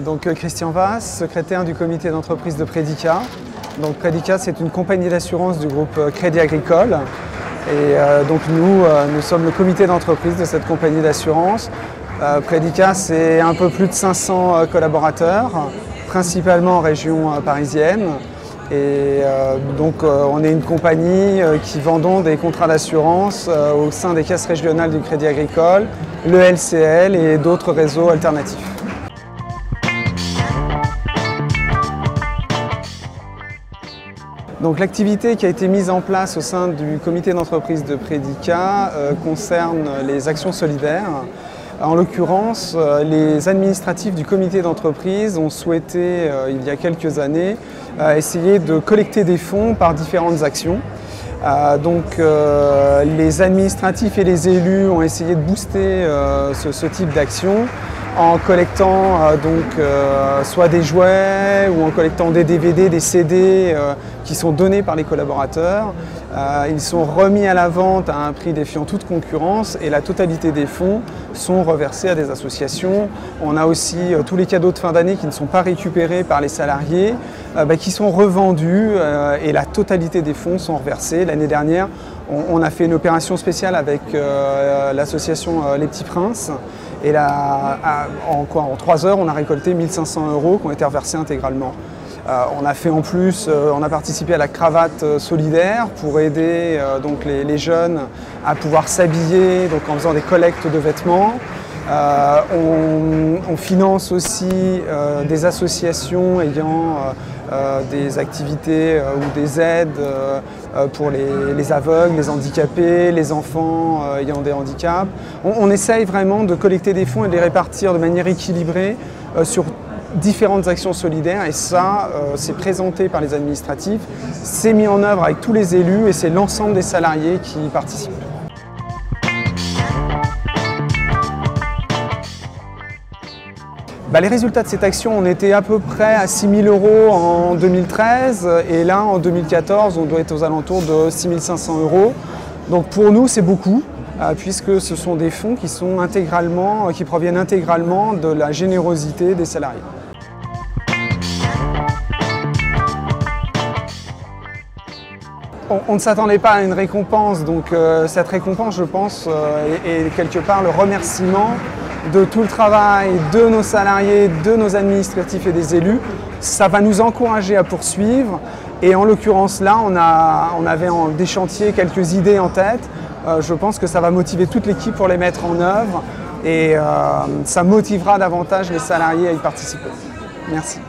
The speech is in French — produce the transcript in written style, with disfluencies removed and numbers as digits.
Donc Christian Vasse, secrétaire du comité d'entreprise de Predica. Donc Predica, c'est une compagnie d'assurance du groupe Crédit Agricole. Et donc nous sommes le comité d'entreprise de cette compagnie d'assurance. Predica, c'est un peu plus de 500 collaborateurs, principalement en région parisienne. Et donc on est une compagnie qui vend des contrats d'assurance au sein des caisses régionales du Crédit Agricole, le LCL et d'autres réseaux alternatifs. Donc l'activité qui a été mise en place au sein du comité d'entreprise de Predica concerne les actions solidaires. En l'occurrence, les administratifs du comité d'entreprise ont souhaité, il y a quelques années, essayer de collecter des fonds par différentes actions. Les administratifs et les élus ont essayé de booster ce type d'action en collectant soit des jouets ou en collectant des DVD, des CD qui sont donnés par les collaborateurs. Ils sont remis à la vente à un prix défiant toute concurrence et la totalité des fonds sont reversés à des associations. On a aussi tous les cadeaux de fin d'année qui ne sont pas récupérés par les salariés, qui sont revendus et la totalité des fonds sont reversés. L'année dernière, on a fait une opération spéciale avec l'association Les Petits Princes. Et là, en 3 heures, on a récolté 1 500 € qui ont été reversés intégralement. On a fait en plus, on a participé à la cravate solidaire pour aider les jeunes à pouvoir s'habiller en faisant des collectes de vêtements. On finance aussi des associations ayant des activités ou des aides pour les aveugles, les handicapés, les enfants ayant des handicaps. On essaye vraiment de collecter des fonds et de les répartir de manière équilibrée sur différentes actions solidaires et ça, c'est présenté par les administratifs, c'est mis en œuvre avec tous les élus et c'est l'ensemble des salariés qui y participent. Les résultats de cette action, on était à peu près à 6 000 € en 2013 et là en 2014 on doit être aux alentours de 6 500 €. Donc pour nous c'est beaucoup puisque ce sont des fonds qui proviennent intégralement de la générosité des salariés. On ne s'attendait pas à une récompense, donc cette récompense, je pense, est quelque part le remerciement de tout le travail de nos salariés, de nos administratifs et des élus. Ça va nous encourager à poursuivre et en l'occurrence là, on avait des chantiers, quelques idées en tête. Je pense que ça va motiver toute l'équipe pour les mettre en œuvre et ça motivera davantage les salariés à y participer. Merci.